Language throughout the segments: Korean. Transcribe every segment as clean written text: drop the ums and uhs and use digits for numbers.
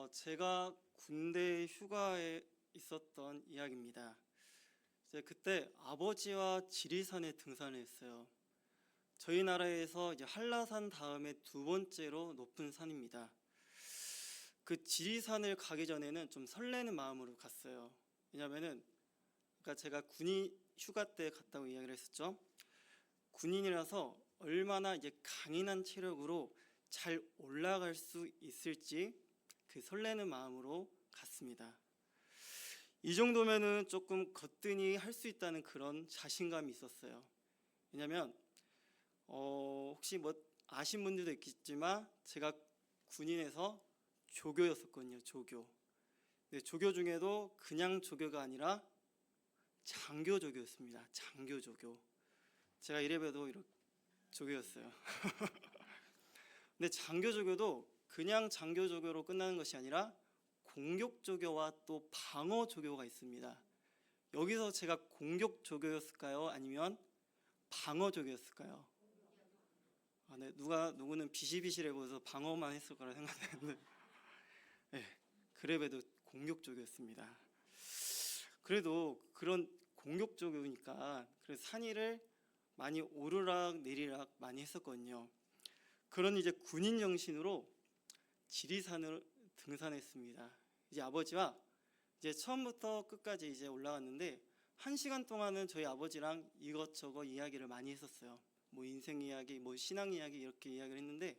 제가 군대 휴가에 있었던 이야기입니다. 이제 그때 아버지와 지리산에 등산을 했어요. 저희 나라에서 이제 한라산 다음에 두 번째로 높은 산입니다. 그 지리산을 가기 전에는 좀 설레는 마음으로 갔어요. 왜냐면은 그러니까 제가 군인 휴가 때 갔다고 이야기를 했었죠. 군인이라서 얼마나 이제 강인한 체력으로 잘 올라갈 수 있을지 그 설레는 마음으로 갔습니다. 이 정도면은 조금 거뜬히 할 수 있다는 그런 자신감이 있었어요. 왜냐면 혹시 뭐 아신 분들도 있겠지만 제가 군인에서 조교였었거든요. 조교. 근데 조교 중에도 그냥 조교가 아니라 장교 조교였습니다. 장교 조교. 제가 이래봬도 이렇게 조교였어요. 근데 장교 조교도 그냥 장교 조교로 끝나는 것이 아니라 공격 조교와 또 방어 조교가 있습니다. 여기서 제가 공격 조교였을까요? 아니면 방어 조교였을까요? 네, 누구는 비실비실해 보여서 방어만 했을 거라 생각했는데 네, 그래도 공격 조교였습니다. 그래도 그런 공격 조교니까 그래서 산위를 많이 오르락 내리락 많이 했었거든요. 그런 이제 군인 정신으로 지리산을 등산했습니다. 이제 아버지와 이제 처음부터 끝까지 이제 올라갔는데 1시간 동안은 저희 아버지랑 이것저것 이야기를 많이 했었어요. 뭐 인생 이야기, 뭐 신앙 이야기 이렇게 이야기를 했는데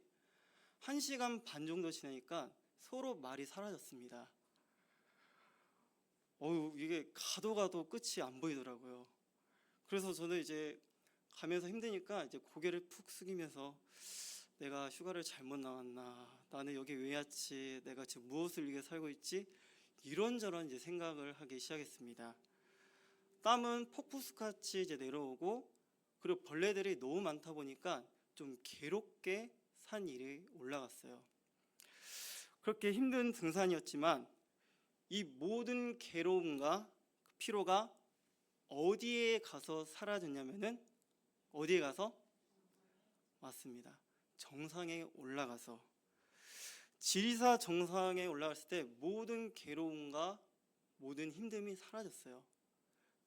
1시간 반 정도 지나니까 서로 말이 사라졌습니다. 이게 가도 끝이 안 보이더라고요. 그래서 저는 이제 가면서 힘드니까 이제 고개를 푹 숙이면서 내가 휴가를 잘못 나왔나, 나는 여기 왜 왔지, 내가 지금 무엇을 위해 살고 있지, 이런저런 이제 생각을 하기 시작했습니다. 땀은 폭포수같이 이제 내려오고 그리고 벌레들이 너무 많다 보니까 좀 괴롭게 산 위에 올라갔어요. 그렇게 힘든 등산이었지만 이 모든 괴로움과 피로가 어디에 가서 사라졌냐면은 어디에 가서? 맞습니다. 정상에 올라가서 지리산 정상에 올라갔을 때 모든 괴로움과 모든 힘듦이 사라졌어요.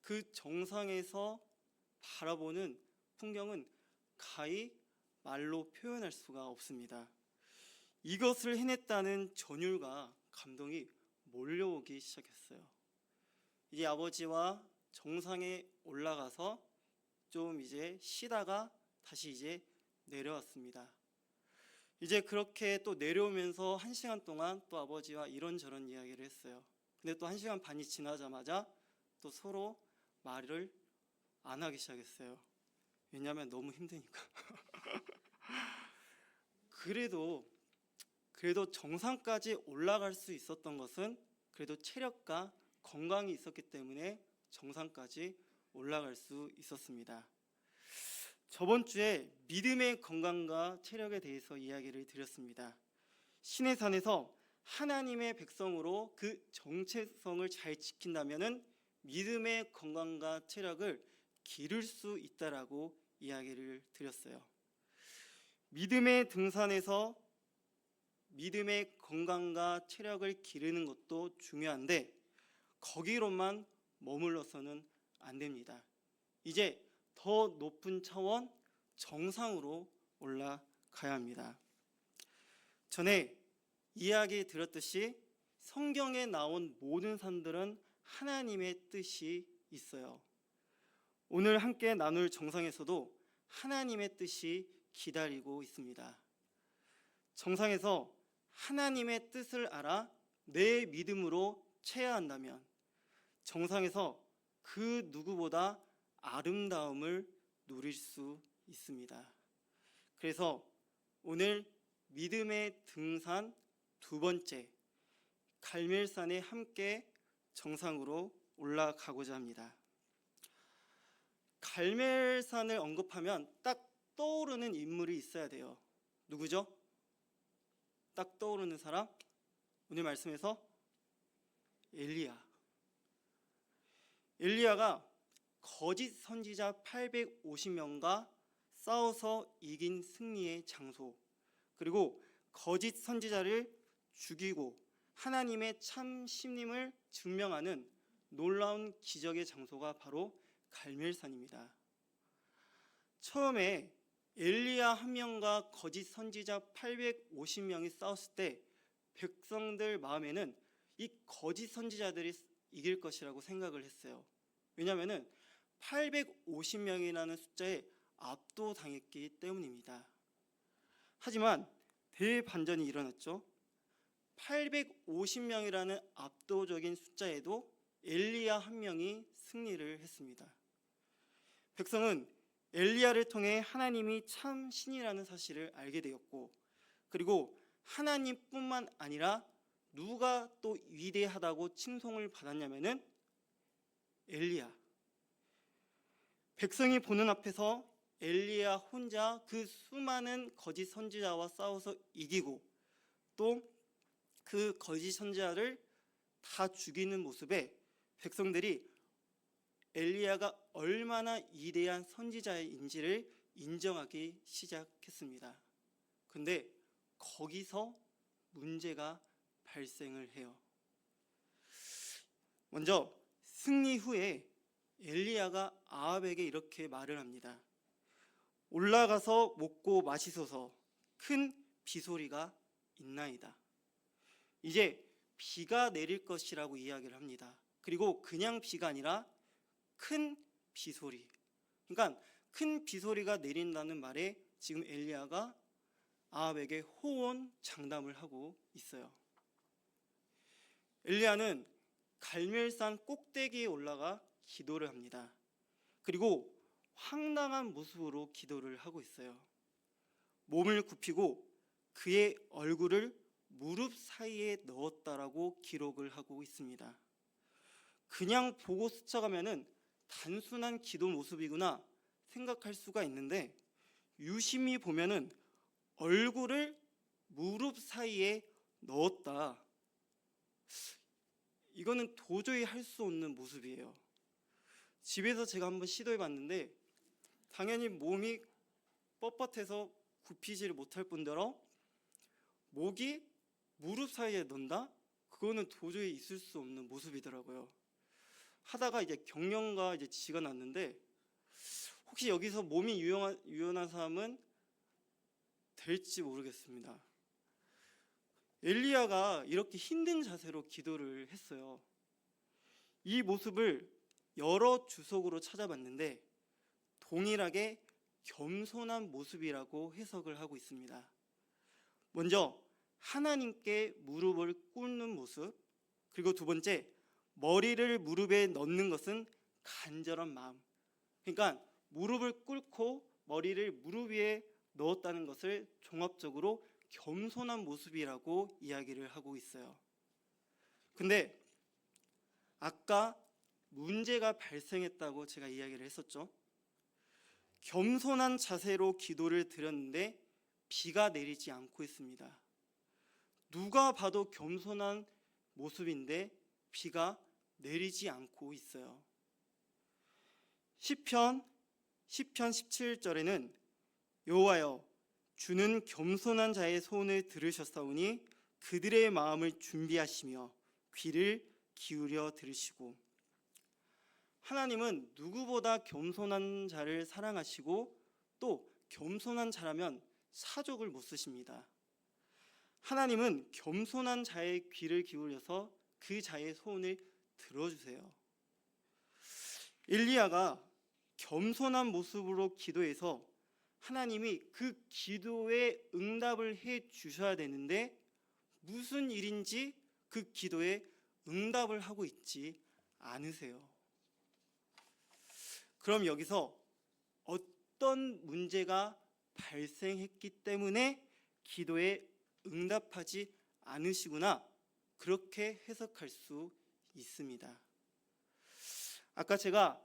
그 정상에서 바라보는 풍경은 가히 말로 표현할 수가 없습니다. 이것을 해냈다는 전율과 감동이 몰려오기 시작했어요. 이제 아버지와 정상에 올라가서 좀 이제 쉬다가 다시 이제 내려왔습니다. 이제 그렇게 또 내려오면서 1시간 동안 또 아버지와 이런저런 이야기를 했어요. 근데 또 1시간 반이 지나자마자 또 서로 말을 안 하기 시작했어요. 왜냐하면 너무 힘드니까. 그래도 정상까지 올라갈 수 있었던 것은 그래도 체력과 건강이 있었기 때문에 정상까지 올라갈 수 있었습니다. 저번 주에 믿음의 건강과 체력에 대해서 이야기를 드렸습니다. 신의 산에서 하나님의 백성으로 그 정체성을 잘 지킨다면은 믿음의 건강과 체력을 기를 수 있다라고 이야기를 드렸어요. 믿음의 등산에서 믿음의 건강과 체력을 기르는 것도 중요한데 거기로만 머물러서는 안 됩니다. 이제 더 높은 차원 정상으로 올라가야 합니다. 전에 이야기 드렸듯이 성경에 나온 모든 산들은 하나님의 뜻이 있어요. 오늘 함께 나눌 정상에서도 하나님의 뜻이 기다리고 있습니다. 정상에서 하나님의 뜻을 알아 내 믿음으로 채야 한다면 정상에서 그 누구보다 아름다움을 누릴 수 있습니다. 그래서 오늘 믿음의 등산 두 번째 갈멜산에 함께 정상으로 올라가고자 합니다. 갈멜산을 언급하면 딱 떠오르는 인물이 있어야 돼요. 누구죠? 딱 떠오르는 사람? 오늘 말씀에서 엘리야가 거짓 선지자 850명과 싸워서 이긴 승리의 장소, 그리고 거짓 선지자를 죽이고 하나님의 참 신임을 증명하는 놀라운 기적의 장소가 바로 갈멜산입니다. 처음에 엘리야 한 명과 거짓 선지자 850명이 싸웠을 때 백성들 마음에는 이 거짓 선지자들이 이길 것이라고 생각을 했어요. 왜냐하면 850명이라는 숫자에 압도당했기 때문입니다. 하지만 대반전이 일어났죠. 850명이라는 압도적인 숫자에도 엘리야 한 명이 승리를 했습니다. 백성은 엘리야를 통해 하나님이 참 신이라는 사실을 알게 되었고, 그리고 하나님뿐만 아니라 누가 또 위대하다고 칭송을 받았냐면은 엘리야. 백성이 보는 앞에서 엘리야 혼자 그 수많은 거짓 선지자와 싸워서 이기고, 또 그 거짓 선지자를 다 죽이는 모습에 백성들이 엘리야가 얼마나 위대한 선지자인지를 인정하기 시작했습니다. 근데 거기서 문제가 발생을 해요. 먼저 승리 후에 엘리야가 아합에게 이렇게 말을 합니다. 올라가서 먹고 마시소서, 큰 비소리가 있나이다. 이제 비가 내릴 것이라고 이야기를 합니다. 그리고 그냥 비가 아니라 큰 비소리. 그러니까 큰 비소리가 내린다는 말에 지금 엘리야가 아합에게 호언 장담을 하고 있어요. 엘리야는 갈멜산 꼭대기에 올라가 기도를 합니다. 그리고 황당한 모습으로 기도를 하고 있어요. 몸을 굽히고 그의 얼굴을 무릎 사이에 넣었다라고 기록을 하고 있습니다. 그냥 보고 스쳐가면은 단순한 기도 모습이구나 생각할 수가 있는데, 유심히 보면은 얼굴을 무릎 사이에 넣었다. 이거는 도저히 할 수 없는 모습이에요. 집에서 제가 한번 시도해 봤는데 당연히 몸이 뻣뻣해서 굽히지를 못할 뿐더러 목이 무릎 사이에 넣는다? 그거는 도저히 있을 수 없는 모습이더라고요. 하다가 이제 경련과 이제 지가 났는데, 혹시 여기서 몸이 유연한 사람은 될지 모르겠습니다. 엘리야가 이렇게 힘든 자세로 기도를 했어요. 이 모습을 여러 주석으로 찾아봤는데 동일하게 겸손한 모습이라고 해석을 하고 있습니다. 먼저 하나님께 무릎을 꿇는 모습, 그리고 두 번째 머리를 무릎에 넣는 것은 간절한 마음. 그러니까 무릎을 꿇고 머리를 무릎 위에 넣었다는 것을 종합적으로 겸손한 모습이라고 이야기를 하고 있어요. 근데 아까 문제가 발생했다고 제가 이야기를 했었죠. 겸손한 자세로 기도를 드렸는데 비가 내리지 않고 있습니다. 누가 봐도 겸손한 모습인데 비가 내리지 않고 있어요. 시편 17절에는 여호와여, 주는 겸손한 자의 소원을 들으셨사오니 그들의 마음을 준비하시며 귀를 기울여 들으시고. 하나님은 누구보다 겸손한 자를 사랑하시고 또 겸손한 자라면 사족을 못 쓰십니다. 하나님은 겸손한 자의 귀를 기울여서 그 자의 소원을 들어주세요. 엘리야가 겸손한 모습으로 기도해서 하나님이 그 기도에 응답을 해 주셔야 되는데 무슨 일인지 그 기도에 응답을 하고 있지 않으세요. 그럼 여기서 어떤 문제가 발생했기 때문에 기도에 응답하지 않으시구나, 그렇게 해석할 수 있습니다. 아까 제가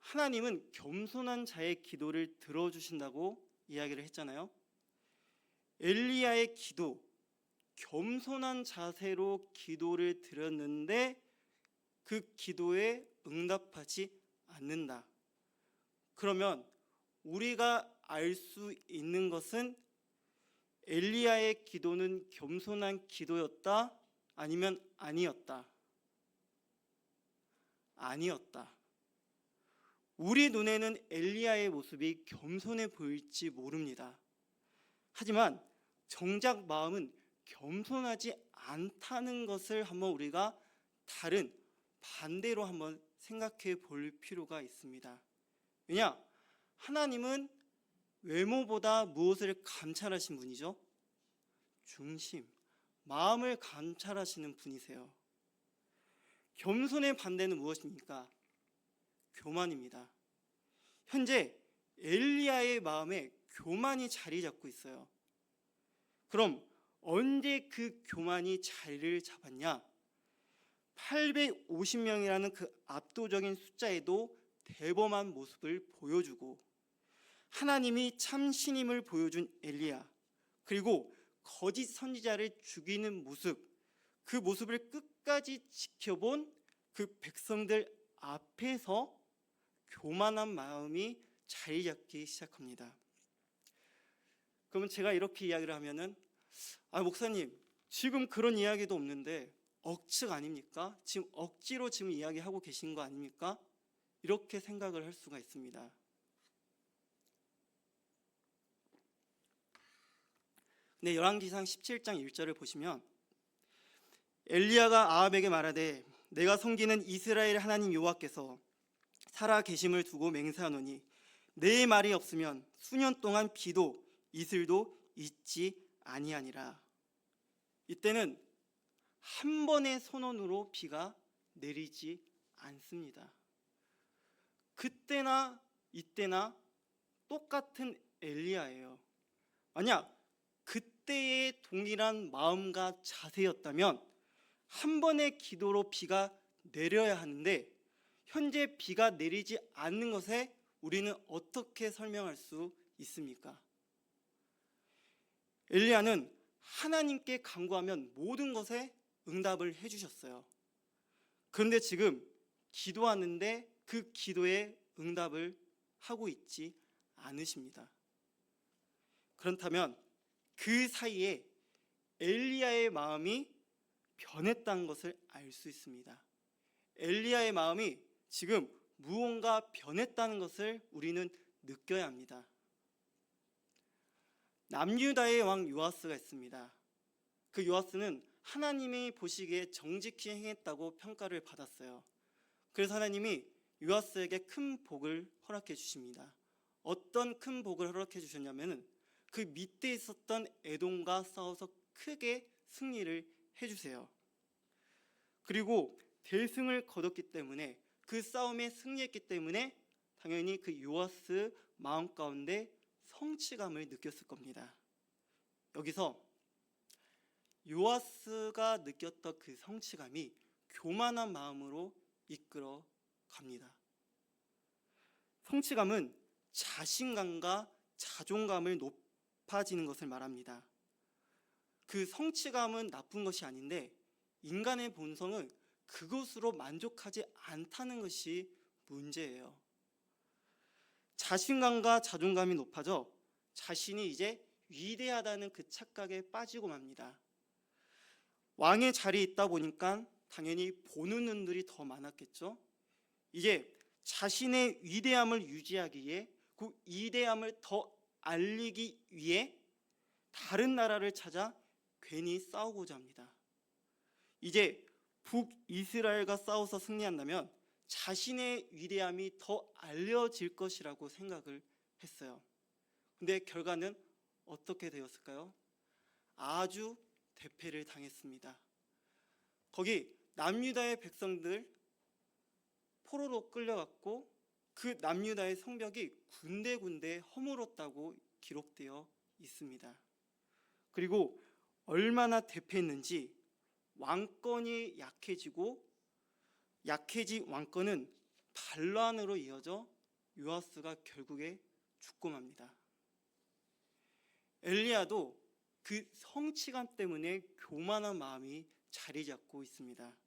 하나님은 겸손한 자의 기도를 들어주신다고 이야기를 했잖아요. 엘리야의 기도, 겸손한 자세로 기도를 드렸는데 그 기도에 응답하지 않는다. 그러면 우리가 알 수 있는 것은 엘리야의 기도는 겸손한 기도였다, 아니면 아니었다. 아니었다. 우리 눈에는 엘리야의 모습이 겸손해 보일지 모릅니다. 하지만 정작 마음은 겸손하지 않다는 것을 한번 우리가 다른 반대로 한번 생각해 볼 필요가 있습니다. 왜냐? 하나님은 외모보다 무엇을 감찰하신 분이죠? 중심, 마음을 감찰하시는 분이세요. 겸손의 반대는 무엇입니까? 교만입니다. 현재 엘리야의 마음에 교만이 자리 잡고 있어요. 그럼 언제 그 교만이 자리를 잡았냐? 850명이라는 그 압도적인 숫자에도 대범한 모습을 보여주고 하나님이 참 신임을 보여준 엘리야, 그리고 거짓 선지자를 죽이는 모습, 그 모습을 끝까지 지켜본 그 백성들 앞에서 교만한 마음이 자리 잡기 시작합니다. 그러면 제가 이렇게 이야기를 하면은, 목사님, 지금 그런 이야기도 없는데 억측 아닙니까? 지금 억지로 지금 이야기하고 계신 거 아닙니까? 이렇게 생각을 할 수가 있습니다. 근데 열왕기상 17장 1절을 보시면 엘리야가 아합에게 말하되 내가 섬기는 이스라엘 하나님 여호와께서 살아 계심을 두고 맹세하노니 내 말이 없으면 수년 동안 비도 이슬도 있지 아니하니라. 이때는 한 번의 선언으로 비가 내리지 않습니다. 그때나 이때나 똑같은 엘리야예요. 만약 그때의 동일한 마음과 자세였다면 한 번의 기도로 비가 내려야 하는데 현재 비가 내리지 않는 것에 우리는 어떻게 설명할 수 있습니까? 엘리야는 하나님께 간구하면 모든 것에 응답을 해주셨어요. 그런데 지금 기도하는데 그 기도에 응답을 하고 있지 않으십니다. 그렇다면 그 사이에 엘리야의 마음이 변했다는 것을 알 수 있습니다. 엘리야의 마음이 지금 무언가 변했다는 것을 우리는 느껴야 합니다. 남유다의 왕 요아스가 있습니다. 그 요아스는 하나님이 보시기에 정직히 행했다고 평가를 받았어요. 그래서 하나님이 요아스에게 큰 복을 허락해 주십니다. 어떤 큰 복을 허락해 주셨냐면 그 밑에 있었던 에돔과 싸워서 크게 승리를 해주세요. 그리고 대승을 거뒀기 때문에 그 싸움에 승리했기 때문에 당연히 그 요아스 마음 가운데 성취감을 느꼈을 겁니다. 여기서 요아스가 느꼈던 그 성취감이 교만한 마음으로 이끌어 갑니다. 성취감은 자신감과 자존감을 높아지는 것을 말합니다. 그 성취감은 나쁜 것이 아닌데 인간의 본성은 그것으로 만족하지 않다는 것이 문제예요. 자신감과 자존감이 높아져 자신이 이제 위대하다는 그 착각에 빠지고 맙니다. 왕의 자리에 있다 보니까 당연히 보는 눈들이 더 많았겠죠. 이제 자신의 위대함을 유지하기 위해 그 위대함을 더 알리기 위해 다른 나라를 찾아 괜히 싸우고자 합니다. 이제 북이스라엘과 싸워서 승리한다면 자신의 위대함이 더 알려질 것이라고 생각을 했어요. 근데 결과는 어떻게 되었을까요? 아주 대패를 당했습니다. 거기 남유다의 백성들 포로로 끌려갔고 그 남유다의 성벽이 군데군데 허물었다고 기록되어 있습니다. 그리고 얼마나 대패했는지 왕권이 약해진 왕권은 반란으로 이어져 요아스가 결국에 죽고 맙니다. 엘리야도 그 성취감 때문에 교만한 마음이 자리 잡고 있습니다.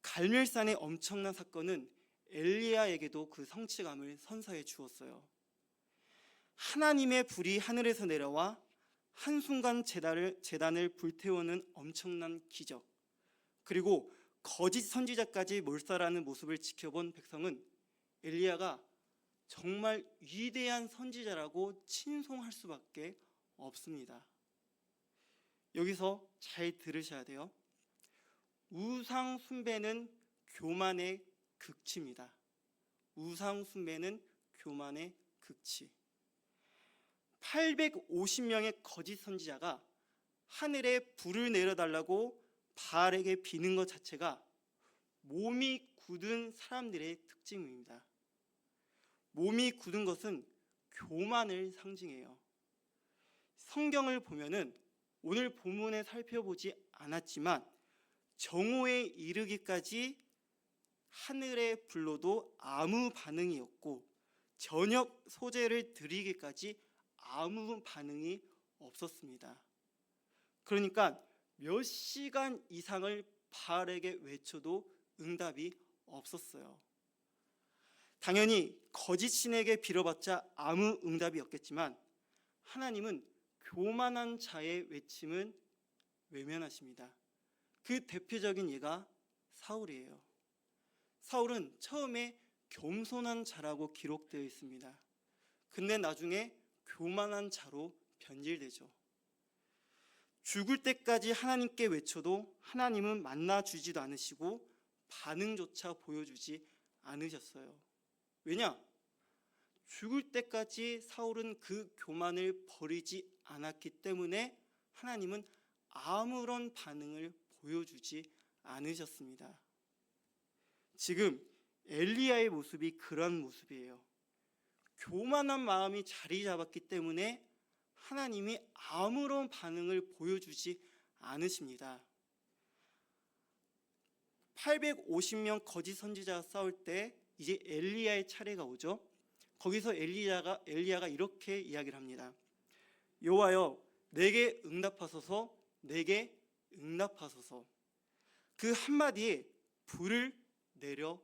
갈멜산의 엄청난 사건은 엘리야에게도 그 성취감을 선사해 주었어요. 하나님의 불이 하늘에서 내려와 한순간 제단을 불태우는 엄청난 기적, 그리고 거짓 선지자까지 몰살하는 모습을 지켜본 백성은 엘리야가 정말 위대한 선지자라고 칭송할 수밖에 없습니다. 여기서 잘 들으셔야 돼요. 우상 숭배는 교만의 극치입니다. 우상 숭배는 교만의 극치. 850명의 거짓 선지자가 하늘에 불을 내려달라고 바알에게 비는 것 자체가 몸이 굳은 사람들의 특징입니다. 몸이 굳은 것은 교만을 상징해요. 성경을 보면은 오늘 본문에 살펴보지 않았지만 정오에 이르기까지 하늘의 불로도 아무 반응이 없고 저녁 소재를 드리기까지 아무 반응이 없었습니다. 그러니까 몇 시간 이상을 바알에게 외쳐도 응답이 없었어요. 당연히 거짓 신에게 빌어봤자 아무 응답이 없겠지만 하나님은 교만한 자의 외침은 외면하십니다. 그 대표적인 예가 사울이에요. 사울은 처음에 겸손한 자라고 기록되어 있습니다. 근데 나중에 교만한 자로 변질되죠. 죽을 때까지 하나님께 외쳐도 하나님은 만나주지도 않으시고 반응조차 보여주지 않으셨어요. 왜냐? 죽을 때까지 사울은 그 교만을 버리지 않았기 때문에 하나님은 아무런 반응을 보여주지 않으셨습니다. 지금 엘리야의 모습이 그런 모습이에요. 교만한 마음이 자리 잡았기 때문에 하나님이 아무런 반응을 보여주지 않으십니다. 850명 거짓 선지자가 싸울 때 이제 엘리야의 차례가 오죠. 거기서 엘리야가 이렇게 이야기를 합니다. 여호와여, 내게 응답하소서, 내게 응답하소서. 그 한마디에 불을 내려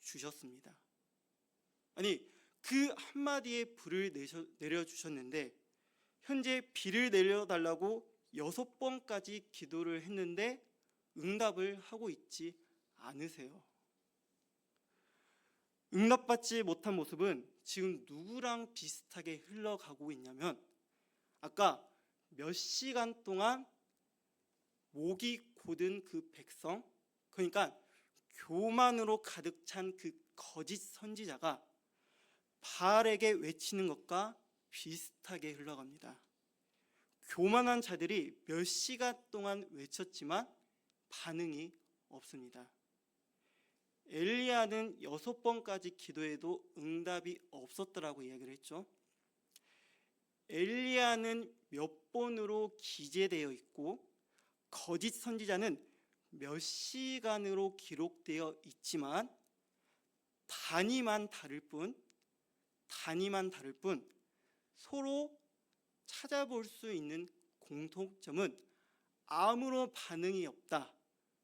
주셨습니다. 아니, 그 한마디에 불을 내려 주셨는데 현재 비를 내려달라고 6번까지 기도를 했는데 응답을 하고 있지 않으세요. 응답받지 못한 모습은 지금 누구랑 비슷하게 흘러가고 있냐면 아까 몇 시간 동안 목이 곧은 그 백성, 그러니까 교만으로 가득 찬 그 거짓 선지자가 바알에게 외치는 것과 비슷하게 흘러갑니다. 교만한 자들이 몇 시간 동안 외쳤지만 반응이 없습니다. 엘리야는 6번까지 기도해도 응답이 없었더라고 이야기를 했죠. 엘리야는 몇 번으로 기재되어 있고 거짓 선지자는 몇 시간으로 기록되어 있지만 단위만 다를 뿐 서로 찾아볼 수 있는 공통점은 아무런 반응이 없다.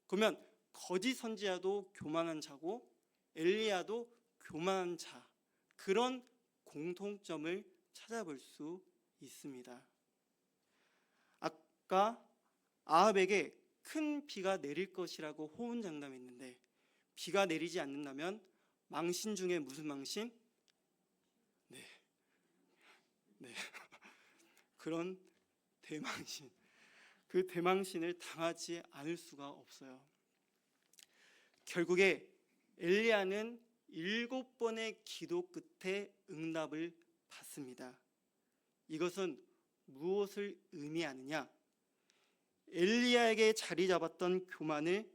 그러면 거짓 선지자도 교만한 자고 엘리야도 교만한 자, 그런 공통점을 찾아볼 수 있습니다. 아까 아합에게 큰 비가 내릴 것이라고 호언장담했는데 비가 내리지 않는다면 망신 중에 무슨 망신? 네. 그런 대망신, 그 대망신을 당하지 않을 수가 없어요. 결국에 엘리야는 7번의 기도 끝에 응답을 받습니다. 이것은 무엇을 의미하느냐? 엘리야에게 자리 잡았던 교만을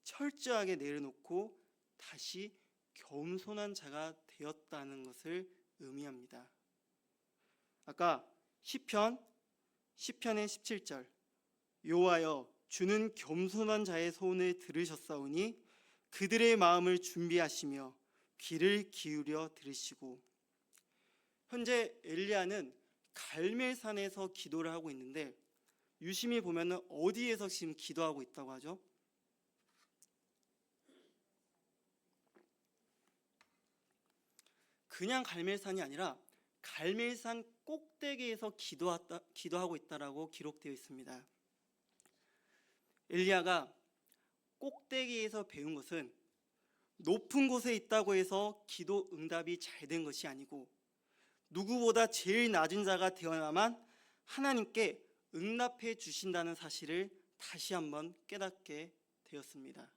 철저하게 내려놓고 다시 겸손한 자가 되었다는 것을 의미합니다. 아까 시편의 17절, 여호와여, 주는 겸손한 자의 소원을 들으셨사오니 그들의 마음을 준비하시며 귀를 기울여 들으시고. 현재 엘리야는 갈멜산에서 기도를 하고 있는데 유심히 보면은 어디에서 지금 기도하고 있다고 하죠? 그냥 갈멜산이 아니라 갈멜산 꼭대기에서 기도하고 있다라고 기록되어 있습니다. 엘리야가 꼭대기에서 배운 것은 높은 곳에 있다고 해서 기도 응답이 잘 된 것이 아니고 누구보다 제일 낮은 자가 되어야만 하나님께 응답해 주신다는 사실을 다시 한번 깨닫게 되었습니다.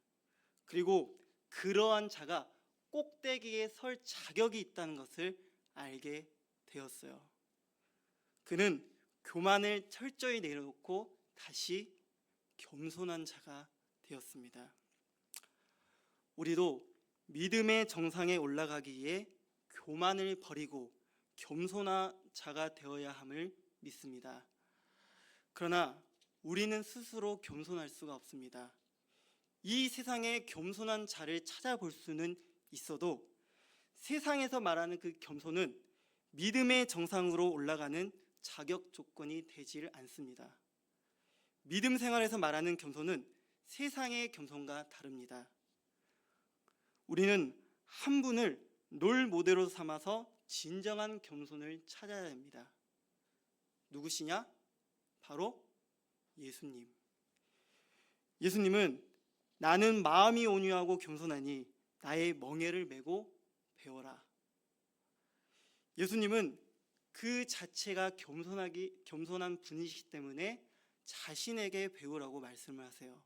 그리고 그러한 자가 꼭대기에 설 자격이 있다는 것을 알게 되었어요. 그는 교만을 철저히 내려놓고 다시 겸손한 자가 되었습니다. 우리도 믿음의 정상에 올라가기 위해 교만을 버리고 겸손한 자가 되어야 함을 믿습니다. 그러나 우리는 스스로 겸손할 수가 없습니다. 이 세상에 겸손한 자를 찾아볼 수는 있어도 세상에서 말하는 그 겸손은 믿음의 정상으로 올라가는 자격 조건이 되질 않습니다. 믿음 생활에서 말하는 겸손은 세상의 겸손과 다릅니다. 우리는 한 분을 롤 모델로 삼아서 진정한 겸손을 찾아야 합니다. 누구시냐? 바로 예수님. 예수님은 나는 마음이 온유하고 겸손하니 나의 멍에를 메고 배워라. 예수님은 그 자체가 겸손한 분이시기 때문에 자신에게 배우라고 말씀을 하세요.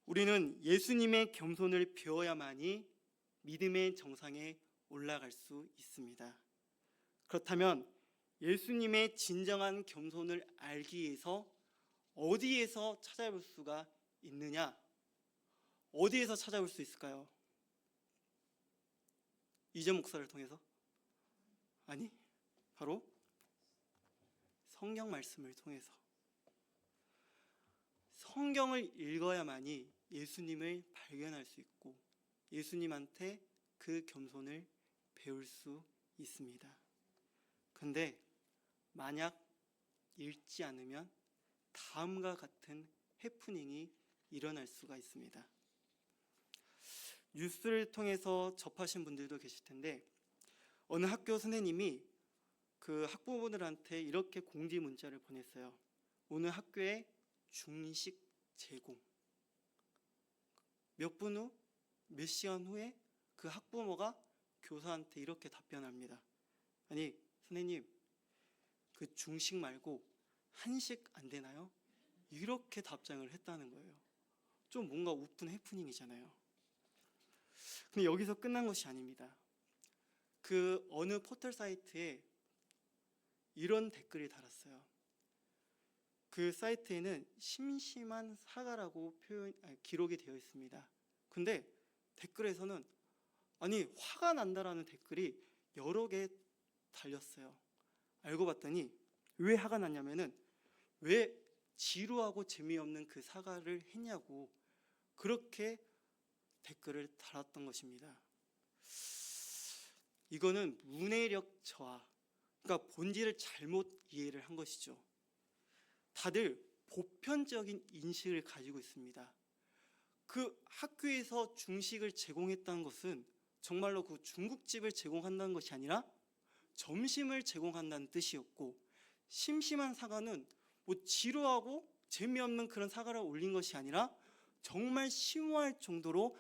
우리는 예수님의 겸손을 배워야만이 믿음의 정상에 올라갈 수 있습니다. 그렇다면 예수님의 진정한 겸손을 알기 위해서 어디에서 찾아볼 수가 있느냐? 어디에서 찾아볼 수 있을까요? 이전 목사를 통해서? 아니, 바로 성경 말씀을 통해서. 성경을 읽어야만이 예수님을 발견할 수 있고 예수님한테 그 겸손을 배울 수 있습니다. 근데 만약 읽지 않으면 다음과 같은 해프닝이 일어날 수가 있습니다. 뉴스를 통해서 접하신 분들도 계실 텐데 어느 학교 선생님이 그 학부모들한테 이렇게 공지 문자를 보냈어요. 오늘 학교에 중식 제공. 몇 분 후, 몇 시간 후에 그 학부모가 교사한테 이렇게 답변합니다. 아니, 선생님, 그 중식 말고 한식 안 되나요? 이렇게 답장을 했다는 거예요. 좀 뭔가 오픈 해프닝이잖아요. 근데 여기서 끝난 것이 아닙니다. 그 어느 포털 사이트에 이런 댓글이 달았어요. 그 사이트에는 심심한 사과라고 기록이 되어 있습니다. 근데 댓글에서는 아니 화가 난다라는 댓글이 여러 개 달렸어요. 알고 봤더니 왜 화가 났냐면은 왜 지루하고 재미없는 그 사과를 했냐고 그렇게 댓글을 달았던 것입니다. 이거는 문해력 저하, 그러니까 본질을 잘못 이해를 한 것이죠. 다들 보편적인 인식을 가지고 있습니다. 그 학교에서 중식을 제공했다는 것은 정말로 그 중국집을 제공한다는 것이 아니라 점심을 제공한다는 뜻이었고, 심심한 사과는 뭐 지루하고 재미없는 그런 사과를 올린 것이 아니라 정말 심오할 정도로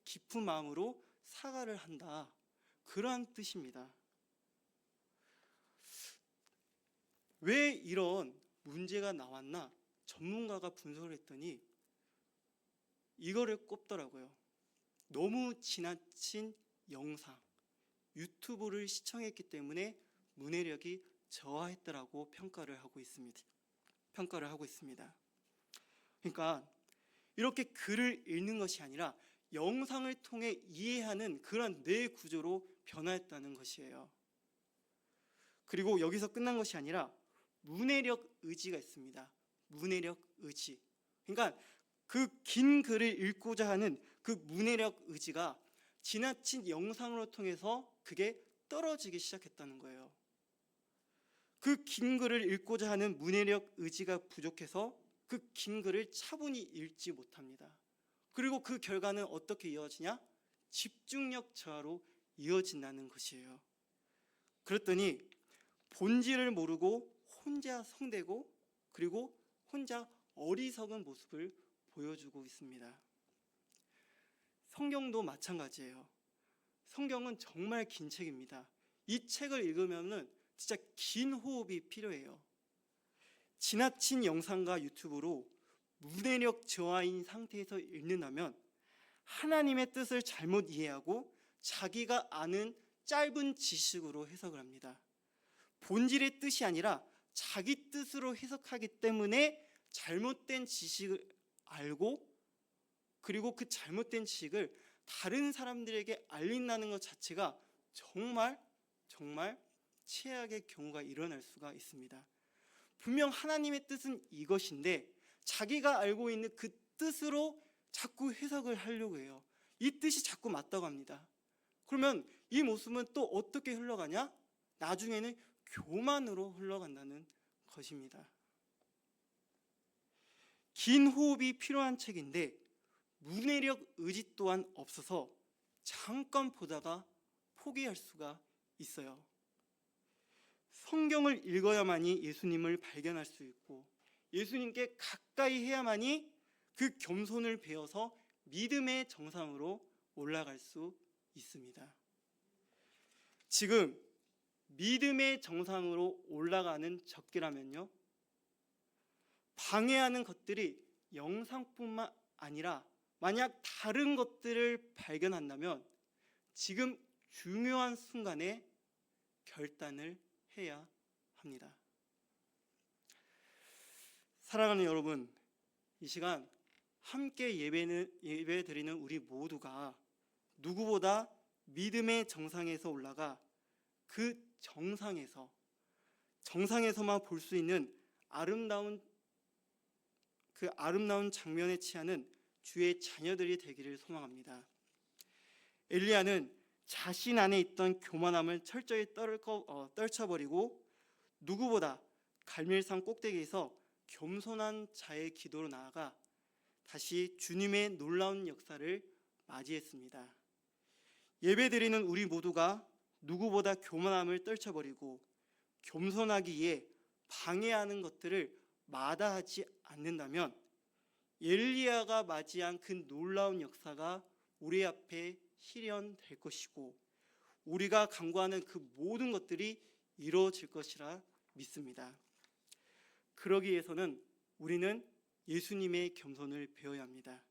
깊은 마음으로 사과를 한다, 그러한 뜻입니다. 왜 이런 문제가 나왔나 전문가가 분석을 했더니 이거를 꼽더라고요. 너무 지나친 영상, 유튜브를 시청했기 때문에 문해력이 저하했다라고 평가를 하고 있습니다. 그러니까 이렇게 글을 읽는 것이 아니라 영상을 통해 이해하는 그런 뇌 구조로 변화했다는 것이에요. 그리고 여기서 끝난 것이 아니라 문해력 의지가 있습니다. 문해력 의지. 그러니까 그 긴 글을 읽고자 하는 그 문해력 의지가 지나친 영상으로 통해서 그게 떨어지기 시작했다는 거예요. 그 긴 글을 읽고자 하는 문해력 의지가 부족해서 그 긴 글을 차분히 읽지 못합니다. 그리고 그 결과는 어떻게 이어지냐? 집중력 저하로 이어진다는 것이에요. 그랬더니 본질을 모르고 혼자 성대고 그리고 혼자 어리석은 모습을 보여주고 있습니다. 성경도 마찬가지예요. 성경은 정말 긴 책입니다. 이 책을 읽으면은 진짜 긴 호흡이 필요해요. 지나친 영상과 유튜브로 문해력 저하인 상태에서 읽는다면 하나님의 뜻을 잘못 이해하고 자기가 아는 짧은 지식으로 해석을 합니다. 본질의 뜻이 아니라 자기 뜻으로 해석하기 때문에 잘못된 지식을 알고 그리고 그 잘못된 지식을 다른 사람들에게 알린다는 것 자체가 정말 최악의 경우가 일어날 수가 있습니다. 분명 하나님의 뜻은 이것인데 자기가 알고 있는 그 뜻으로 자꾸 해석을 하려고 해요. 이 뜻이 자꾸 맞다고 합니다. 그러면 이 모습은 또 어떻게 흘러가냐? 나중에는 교만으로 흘러간다는 것입니다. 긴 호흡이 필요한 책인데 문해력 의지 또한 없어서 잠깐 보다가 포기할 수가 있어요. 성경을 읽어야만이 예수님을 발견할 수 있고 예수님께 가까이 해야만이 그 겸손을 배워서 믿음의 정상으로 올라갈 수 있습니다. 지금 믿음의 정상으로 올라가는 적기라면요, 방해하는 것들이 영상뿐만 아니라 만약 다른 것들을 발견한다면 지금 중요한 순간에 결단을 해야 합니다. 사랑하는 여러분, 이 시간 함께 예배 드리는 우리 모두가 누구보다 믿음의 정상에서 올라가 그 정상에서만 볼 수 있는 아름다운 장면에 취하는 주의 자녀들이 되기를 소망합니다. 엘리야는 자신 안에 있던 교만함을 철저히 떨쳐버리고 누구보다 갈멜산 꼭대기에서 겸손한 자의 기도로 나아가 다시 주님의 놀라운 역사를 맞이했습니다. 예배드리는 우리 모두가 누구보다 교만함을 떨쳐버리고 겸손하기 위해 방해하는 것들을 마다하지 않는다면 엘리야가 맞이한 그 놀라운 역사가 우리 앞에 실현될 것이고 우리가 간구하는 그 모든 것들이 이루어질 것이라 믿습니다. 그러기 위해서는 우리는 예수님의 겸손을 배워야 합니다.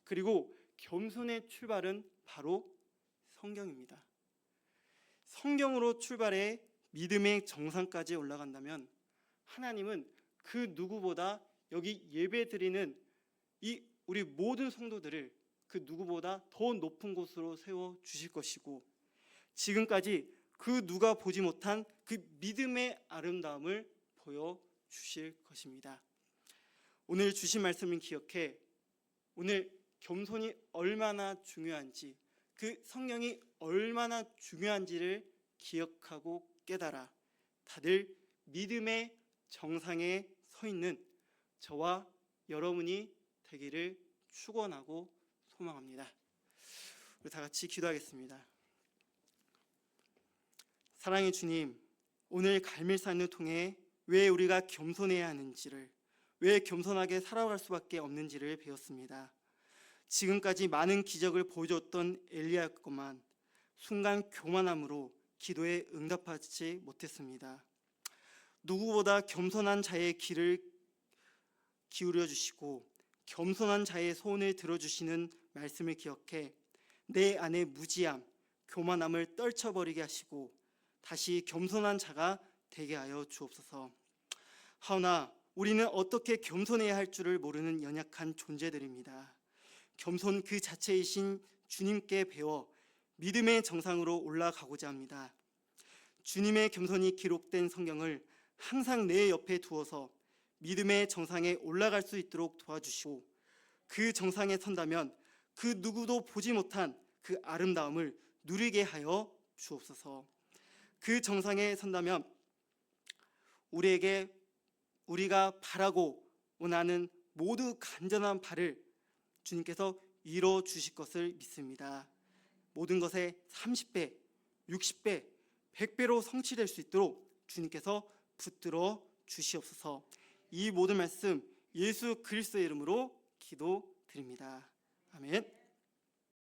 그리고 겸손의 출발은 바로 성경입니다. 성경으로 출발해 믿음의 정상까지 올라간다면 하나님은 그 누구보다 여기 예배드리는 이 우리 모든 성도들을 그 누구보다 더 높은 곳으로 세워 주실 것이고 지금까지 그 누가 보지 못한 그 믿음의 아름다움을 보여 주실 것입니다. 오늘 주신 말씀을 기억해 오늘 겸손이 얼마나 중요한지 그 성령이 얼마나 중요한지를 기억하고 깨달아 다들 믿음의 정상에 서 있는 저와 여러분이 되기를 축원하고 소망합니다. 우리 다 같이 기도하겠습니다. 사랑의 주님, 오늘 갈멜산을 통해 왜 우리가 겸손해야 하는지를, 왜 겸손하게 살아갈 수밖에 없는지를 배웠습니다. 지금까지 많은 기적을 보여줬던 엘리야였건만 순간 교만함으로 기도에 응답하지 못했습니다. 누구보다 겸손한 자의 귀를 기울여 주시고 겸손한 자의 소원을 들어주시는 말씀을 기억해 내 안에 무지함, 교만함을 떨쳐버리게 하시고 다시 겸손한 자가 되게 하여 주옵소서. 하오나 우리는 어떻게 겸손해야 할 줄을 모르는 연약한 존재들입니다. 겸손 그 자체이신 주님께 배워 믿음의 정상으로 올라가고자 합니다. 주님의 겸손이 기록된 성경을 항상 내 옆에 두어서 믿음의 정상에 올라갈 수 있도록 도와주시고 그 정상에 선다면 그 누구도 보지 못한 그 아름다움을 누리게 하여 주옵소서. 그 정상에 선다면 우리가 바라고 원하는 모두 간절한 바를 주님께서 이루어 주실 것을 믿습니다. 모든 것에 30배, 60배, 100배로 성취될 수 있도록 주님께서 붙들어 주시옵소서. 이 모든 말씀 예수 그리스도의 이름으로 기도드립니다. 아멘.